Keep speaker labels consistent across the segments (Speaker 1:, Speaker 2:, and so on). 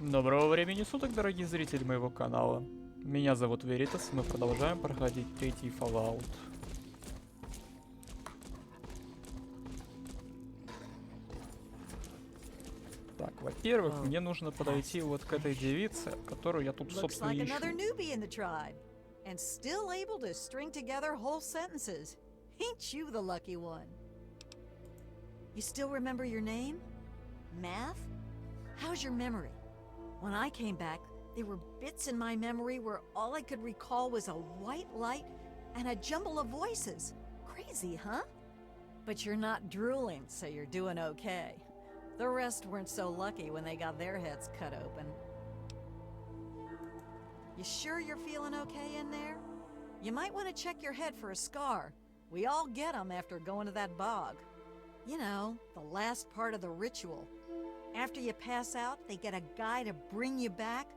Speaker 1: Доброго времени суток, дорогие зрители моего канала. Меня зовут Веритас, мы продолжаем проходить третий Fallout. Так, во-первых, мне нужно подойти вот к этой девице, которую я тут, собственно, ищу.
Speaker 2: And still able to string together whole sentences. Ain't you the lucky one? You still remember your name? Math? How's your memory? When I came back, there were bits in my memory where all I could recall was a white light and a jumble of voices. Crazy, huh? But you're not drooling, so you're doing okay. The rest weren't so lucky when they got their heads cut open. You sure you're feeling okay in there? You might want to check your head for a scar. We all get them after going to that bog. You know, the last part of the ritual. After you pass out, they get a guy to bring you back,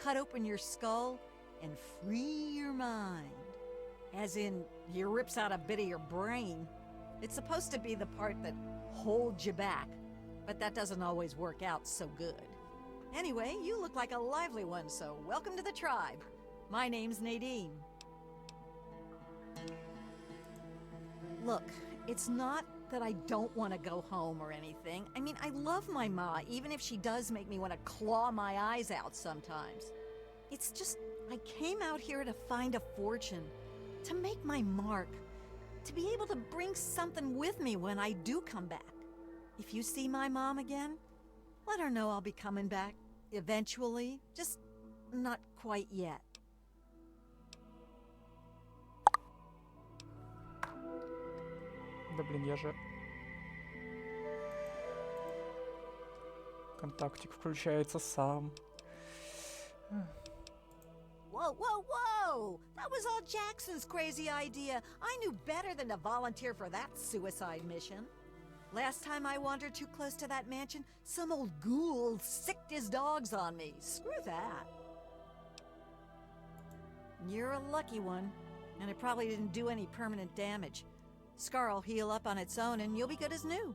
Speaker 2: cut open your skull, and free your mind. As in, he rips out a bit of your brain. It's supposed to be the part that holds you back, but that doesn't always work out so good. Anyway, you look like a lively one, so welcome to the tribe. My name's Nadine. Look, it's not that I don't want to go home or anything. I mean, I love my ma, even if she does make me want to claw my eyes out sometimes. It's just, I came out here to find a fortune, to make my mark, to be able to bring something with me when I do come back. If you see my mom again, let her know I'll be coming back eventually, just not quite yet.
Speaker 1: Да блин, я же... Контактик включается сам.
Speaker 2: Whoa, whoa, whoa! That was all Jackson's crazy idea. I knew better than to volunteer for that suicide mission. Last time I wandered too close to that mansion, some old ghoul sicked his dogs on me. Screw that. You're a lucky one, and it probably didn't do any permanent damage. Scar'll heal up on its own and you'll be good as new.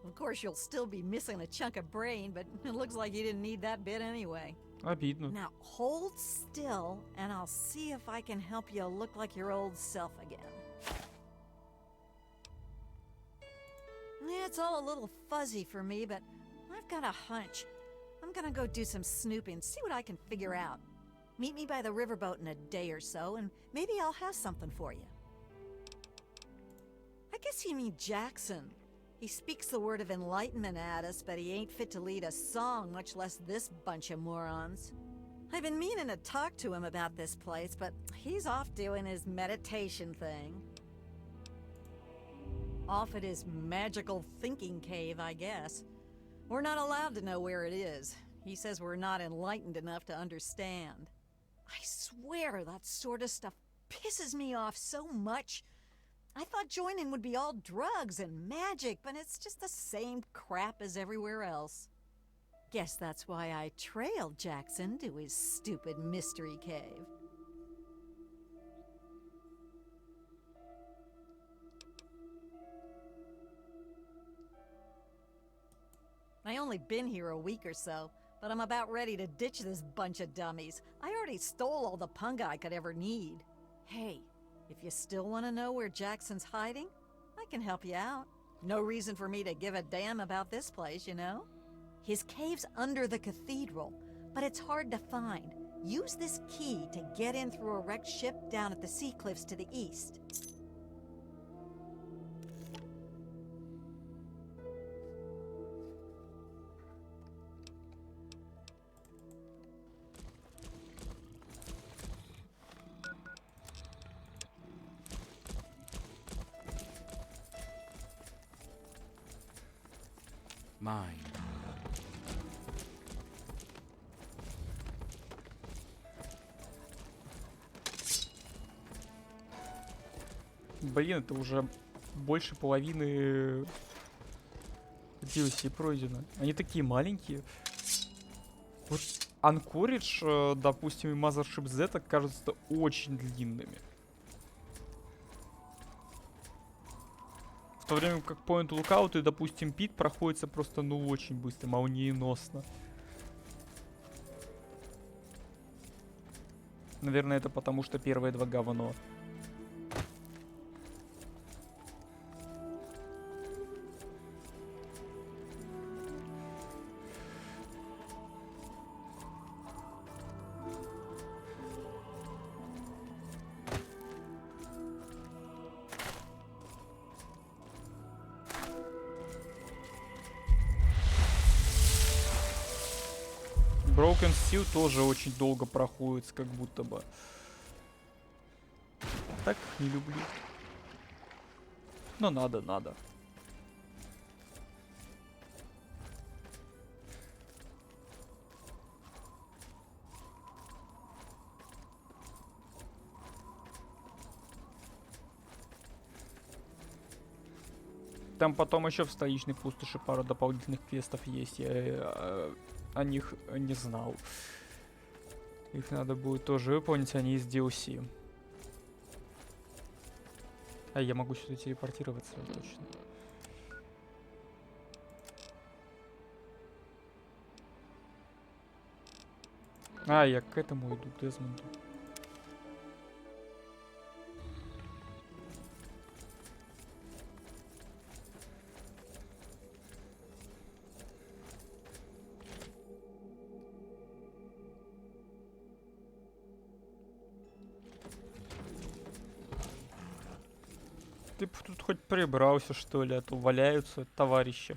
Speaker 2: Of course, you'll still be missing a chunk of brain, but it looks like you didn't need that bit anyway.
Speaker 1: Обидно.
Speaker 2: Now, hold still, and I'll see if I can help you look like your old self again. Yeah, it's all a little fuzzy for me, but I've got a hunch. I'm gonna go do some snooping, see what I can figure out. Meet me by the riverboat in a day or so, and maybe I'll have something for you. I guess you mean Jackson. He speaks the word of enlightenment at us, but he ain't fit to lead a song, much less this bunch of morons. I've been meaning to talk to him about this place, but he's off doing his meditation thing. Off at his magical thinking cave, I guess. We're not allowed to know where it is. He says we're not enlightened enough to understand. I swear that sort of stuff pisses me off so much. I thought joining would be all drugs and magic, but it's just the same crap as everywhere else. Guess that's why I trailed Jackson to his stupid mystery cave. I only been here a week or so, but I'm about ready to ditch this bunch of dummies. I already stole all the punga I could ever need. Hey, if you still want to know where Jackson's hiding, I can help you out. No reason for me to give a damn about this place, you know? His cave's under the cathedral, but it's hard to find. Use this key to get in through a wrecked ship down at the sea cliffs to the east.
Speaker 3: Mine.
Speaker 1: Блин, это уже больше половины DLC пройдено. Они такие маленькие. Вот Anchorage, допустим, и Mothership Z кажутся очень длинными. В то время как Point Lookout и, допустим, Пит проходится просто, ну, очень быстро, молниеносно. Наверное, это потому, что первые два говно. Broken Steel тоже очень долго проходит, как будто бы. Так не люблю. Но надо. Там потом еще в столичной пустоши пару дополнительных квестов есть. Я о них не знал. Их надо будет тоже выполнить, они из DLC. А я могу сюда телепортироваться, точно. А, я к этому иду, к Дезмонду. Ты б тут хоть прибрался, что ли, а то валяются товарищи.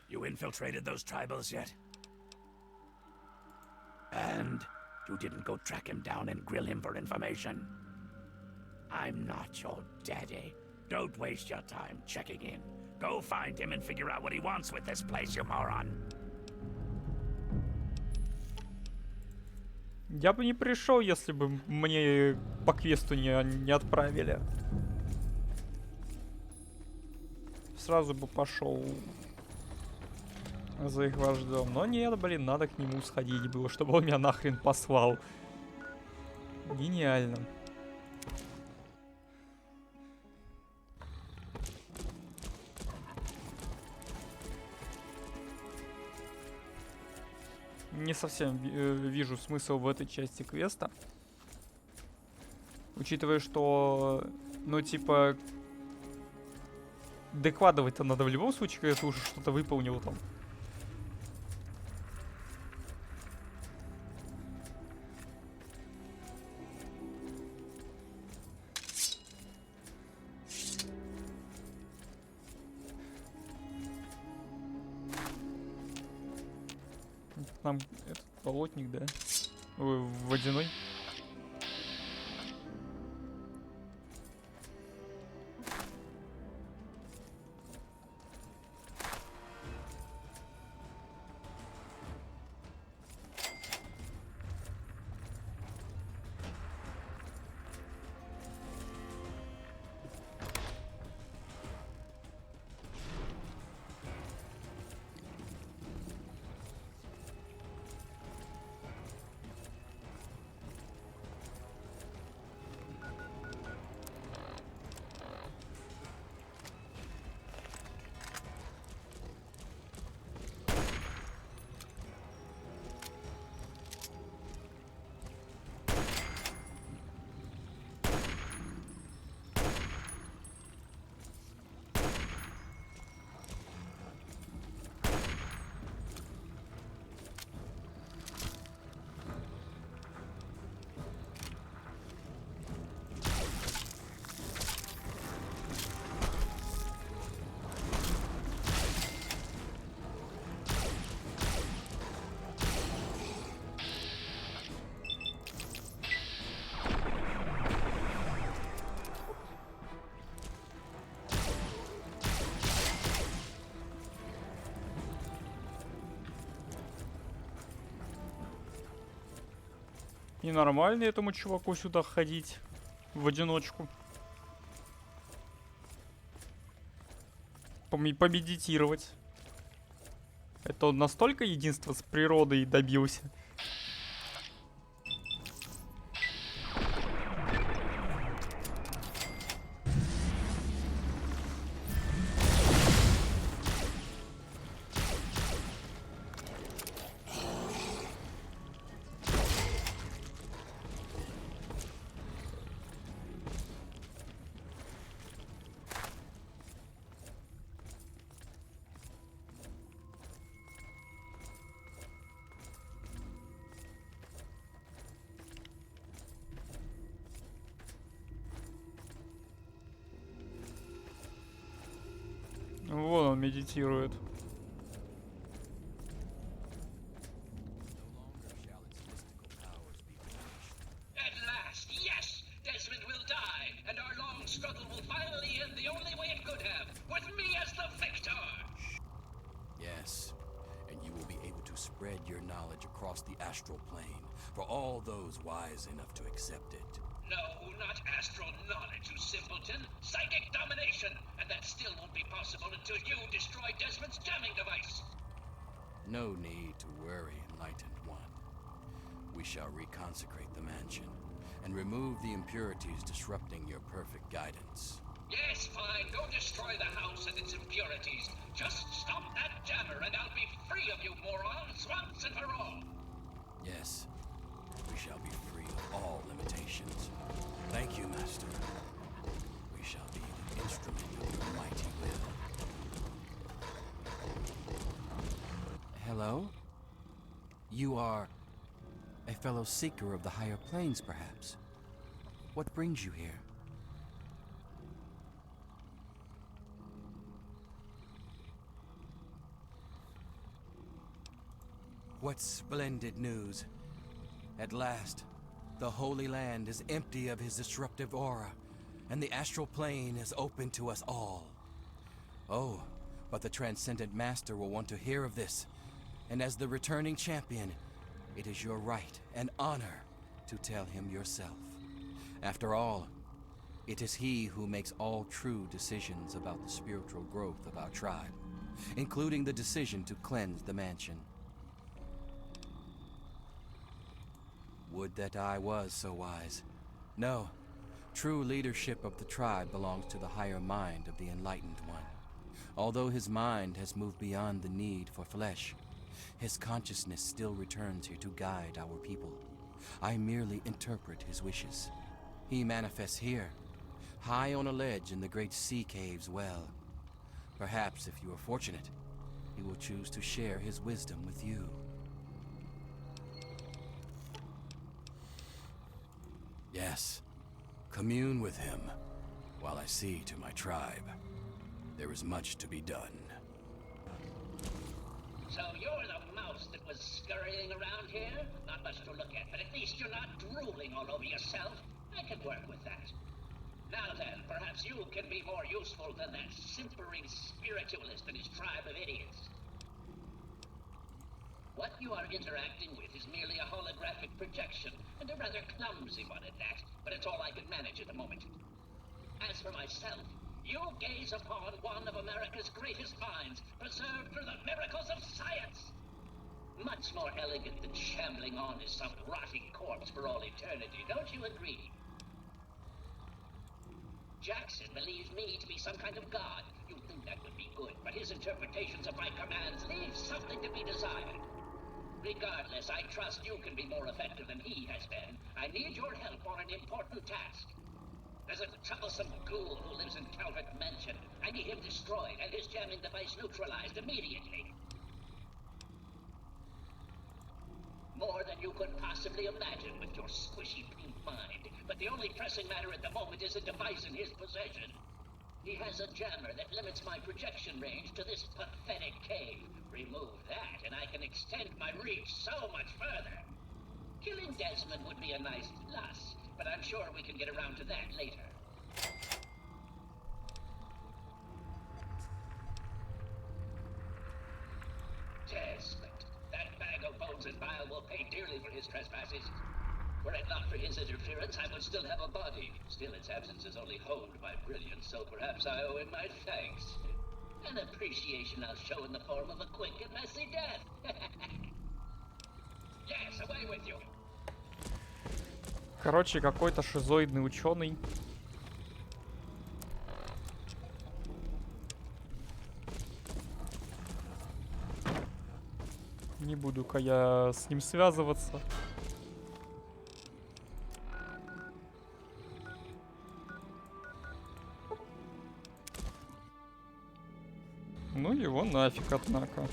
Speaker 3: You infiltrated those tribals yet? And you didn't go track him down and grill him for information? I'm not your daddy. Don't waste your time checking in. Go find him and figure out what he wants with this place, you moron.
Speaker 1: Я бы не пришел, если бы мне по квесту не отправили. Сразу бы пошел за их вождем. Но нет, блин, надо к нему сходить было, чтобы он меня нахрен послал. Гениально. Не совсем вижу смысл в этой части квеста. Учитывая, что, ну, типа, докладывать-то надо в любом случае, когда ты уже что-то выполнил там. Нам этот болотник, да? Ой, водяной. И нормально этому чуваку сюда ходить в одиночку. Помедитировать. Это он настолько единства с природой добился. медитирует.
Speaker 3: At last, yes! Desmond will die, and our long struggle will finally end the only way it could have, with me as the victor!
Speaker 4: Yes, and you will be able to spread your knowledge across the astral plane for all those wise enough to accept it.
Speaker 3: No, not astral knowledge, you simpleton. Psychic domination! And that still won't be possible until you destroy Desmond's jamming device!
Speaker 4: No need to worry, Enlightened One. We shall reconsecrate the mansion and remove the impurities disrupting your perfect guidance.
Speaker 3: Yes, fine. Go destroy the house and its impurities. Just stop that jammer and I'll be free of you morons once and for all.
Speaker 4: Yes, we shall be free of all limitations. Thank you, Master. We shall be the instrument of your mighty will. Hello? You are a fellow seeker of the higher planes, perhaps? What brings you here? What splendid news. At last, the Holy Land is empty of his disruptive aura, and the astral plane is open to us all. Oh, but the Transcendent Master will want to hear of this, and as the returning champion, it is your right and honor to tell him yourself. After all, it is he who makes all true decisions about the spiritual growth of our tribe, including the decision to cleanse the mansion. Would that I was so wise. No, true leadership of the tribe belongs to the higher mind of the Enlightened One. Although his mind has moved beyond the need for flesh, his consciousness still returns here to guide our people. I merely interpret his wishes. He manifests here, high on a ledge in the great sea cave's well. Perhaps, if you are fortunate, he will choose to share his wisdom with you. Yes, commune with him, while I see to my tribe. There is much to be done.
Speaker 3: So you're the mouse that was scurrying around here? Not much to look at, but at least you're not drooling all over yourself. I can work with that. Now then, perhaps you can be more useful than that simpering spiritualist and his tribe of idiots. What you are interacting with is merely a holographic projection, and a rather clumsy one at that, but it's all I can manage at the moment. As for myself, you gaze upon one of America's greatest minds, preserved through the miracles of science. Much more elegant than shambling on as some rotting corpse for all eternity, don't you agree? Jackson believes me to be some kind of god. You'd think that would be good, but his interpretations of my commands leave something to be desired. Regardless, I trust you can be more effective than he has been. I need your help on an important task. There's a troublesome ghoul who lives in Calvert Mansion. I need him destroyed and his jamming device neutralized immediately. More than you could possibly imagine with your squishy pink mind. But the only pressing matter at the moment is a device in his possession. He has a jammer that limits my projection range to this pathetic cave. Remove that, and I can extend my reach so much further. Killing Desmond would be a nice plus, but I'm sure we can get around to that later. Desmond. That bag of bones and bile will pay dearly for his trespasses. Were it not for his interference, I would still have a body. Still, its absence has only honed my brilliance, so perhaps I owe him my thanks. An appreciation I'll show in the form of a quick and messy death. Yes, away with you.
Speaker 1: Короче, какой-то шизоидный ученый. Не буду-ка я с ним связываться. Ну его нафиг, однако.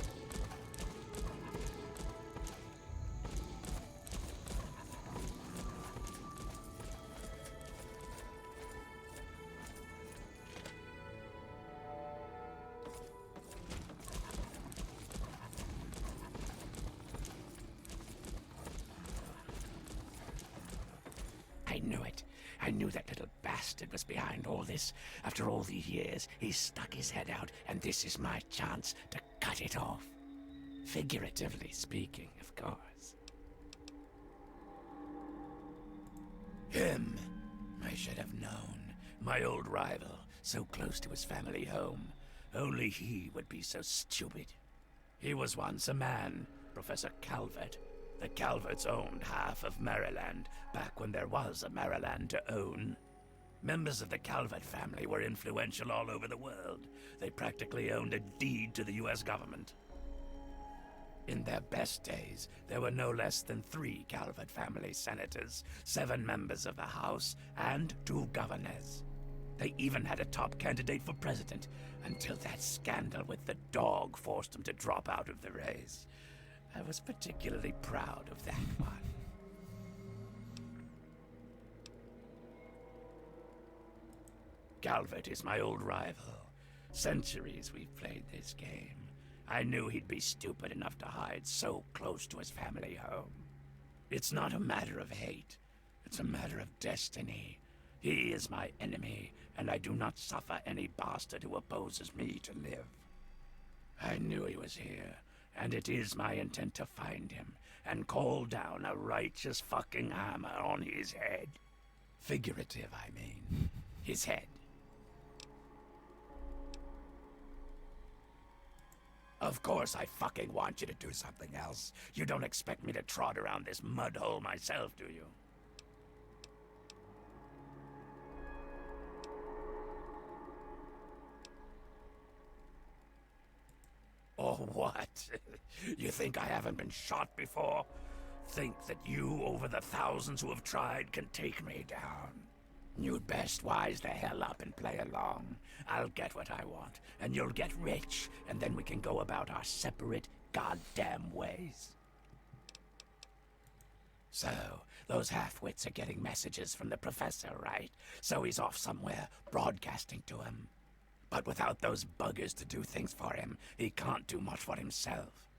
Speaker 3: knew it. I knew that little bastard was behind all this. After all these years, he stuck his head out, and this is my chance to cut it off. Figuratively speaking, of course. Him. I should have known. My old rival, so close to his family home. Only he would be so stupid. He was once a man, Professor Calvert. The Calverts owned half of Maryland, back when there was a Maryland to own. Members of the Calvert family were influential all over the world. They practically owned a deed to the US government. In their best days, there were no less than 3 Calvert family senators, 7 members of the House, and 2 governors. They even had a top candidate for president, until that scandal with the dog forced him to drop out of the race. I was particularly proud of that one. Calvert is my old rival. Centuries we've played this game. I knew he'd be stupid enough to hide so close to his family home. It's not a matter of hate. It's a matter of destiny. He is my enemy, and I do not suffer any bastard who opposes me to live. I knew he was here, and it is my intent to find him and call down a righteous fucking hammer on his head. Figurative, I mean. His head. Of course I fucking want you to do something else. You don't expect me to trot around this mud hole myself, do you? Or what? You think I haven't been shot before? Think that you, over the thousands who have tried, can take me down? You'd best wise the hell up and play along. I'll get what I want, and you'll get rich, and then we can go about our separate goddamn ways. So, those half-wits are getting messages from the professor, right? So he's off somewhere, broadcasting to him. But without those buggers to do things for him, he can't do much for himself.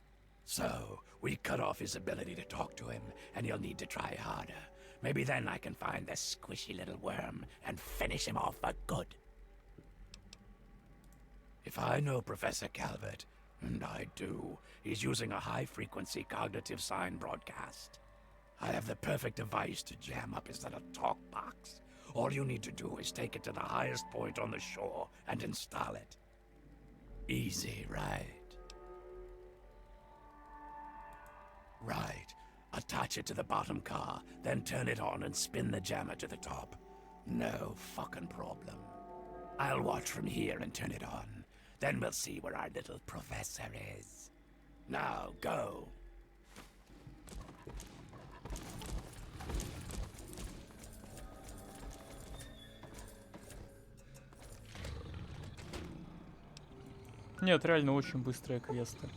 Speaker 3: So, we cut off his ability to talk to him, and he'll need to try harder. Maybe then I can find the squishy little worm and finish him off for good. If I know Professor Calvert, and I do, he's using a high-frequency cognitive sign broadcast. I have the perfect device to jam up his little talk box. All you need to do is take it to the highest point on the shore and install it. Easy, right? Right. Attach it to the bottom car, then turn it on and spin the jammer to the top. No fucking problem. I'll watch from here and turn it on. Then we'll see where our little professor is. Now, go.
Speaker 1: Нет, реально очень быстрые квесты.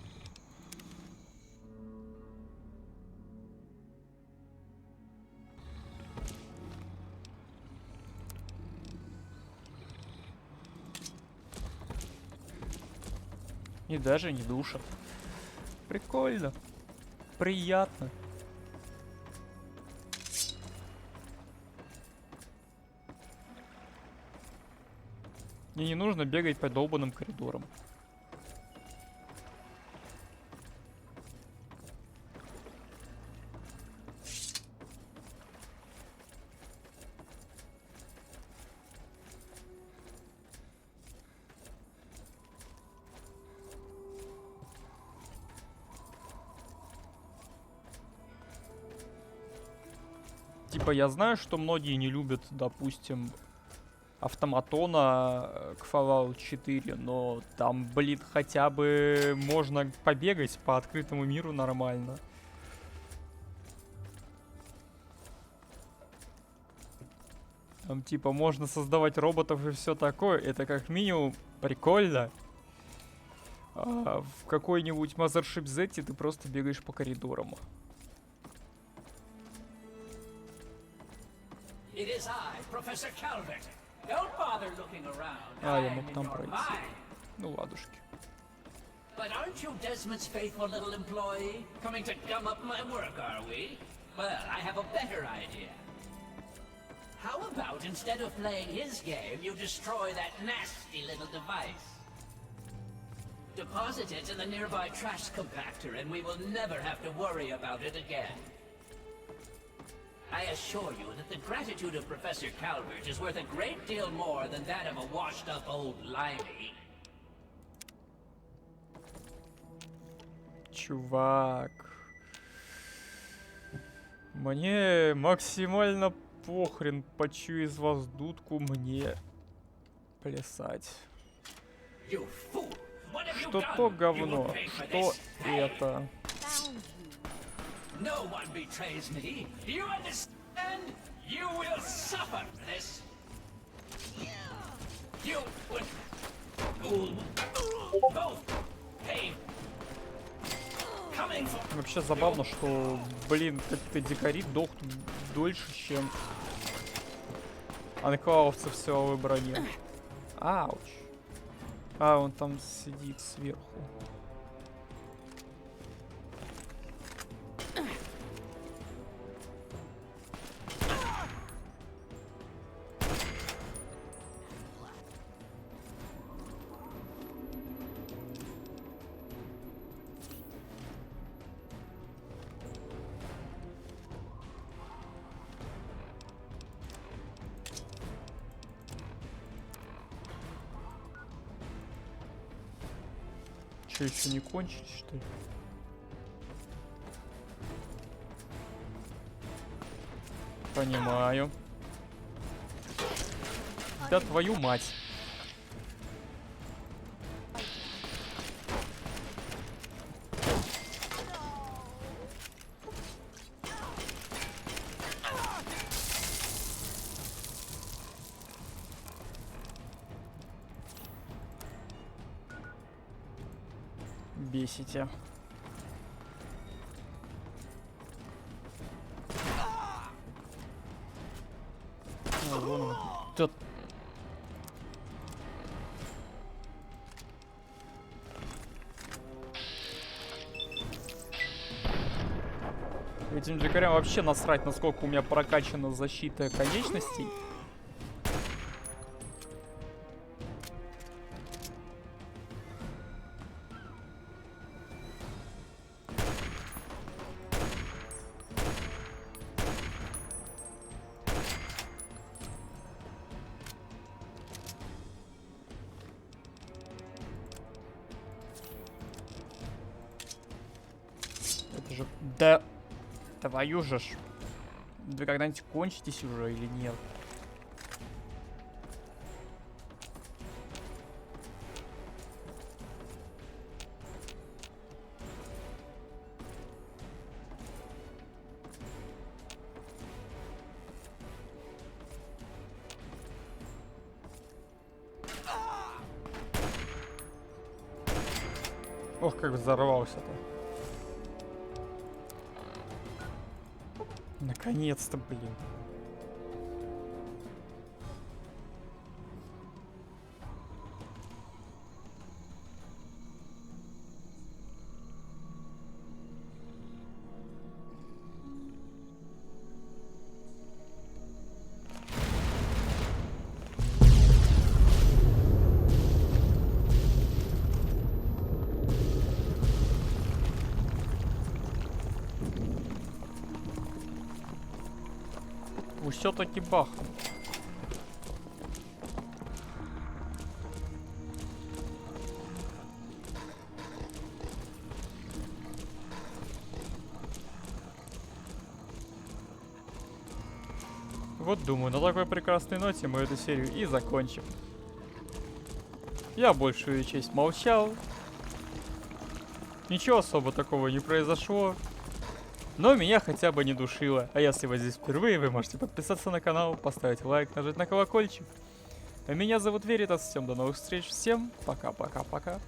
Speaker 1: И даже не душат. Прикольно. Приятно. Мне не нужно бегать по долбанным коридорам. Типа, я знаю, что многие не любят, допустим, автоматона к Fallout 4, но там, блин, хотя бы можно побегать по открытому миру нормально. Там, типа, можно создавать роботов и все такое. Это как минимум прикольно. А в какой-нибудь Mothership Z ты просто бегаешь по коридорам.
Speaker 3: It is I, Professor Calvert. Don't bother looking around.
Speaker 1: Я мог там пройти. Ну, ладушки.
Speaker 3: But aren't you Desmond's faithful little employee? Coming to gum up my work, are we? Well, I have a better idea. How about instead of playing his game, you destroy that nasty little device? Deposit it in the nearby trash compactor and we will never have to worry about it again. I assure you that the gratitude of Professor Calvert is worth a great deal more than that of a washed-up old limey.
Speaker 1: Чувак. Мне максимально похрен, почу из вас дудку мне плясать.
Speaker 3: You fool! What have you
Speaker 1: Что
Speaker 3: done?
Speaker 1: то
Speaker 3: You
Speaker 1: говно,
Speaker 3: will pay for
Speaker 1: что
Speaker 3: this. Hey,
Speaker 1: это.
Speaker 3: no one betrays me. Do you understand? You will suffer this. You will both pay. Coming for
Speaker 1: Вообще забавно, что, блин, как-то дикари дохнут дольше, чем анклавовцы в силовой броне. Ауч. А, он там сидит сверху. Что, еще не кончились, что ли? Понимаю. Да твою мать. Бесите. А, вон он. Да. Этим дикарям вообще насрать, насколько у меня прокачана защита конечностей. Это же... Да... Твою же ж. Вы когда-нибудь кончитесь уже или нет? Ох, как взорвался-то. Наконец-то, блин. Все-таки бахнул. Вот думаю, на такой прекрасной ноте мы эту серию и закончим. Я большую часть молчал. Ничего особо такого не произошло. Но меня хотя бы не душило. А если вы здесь впервые, вы можете подписаться на канал, поставить лайк, нажать на колокольчик. А меня зовут Веритас. Всем до новых встреч. Всем пока-пока-пока.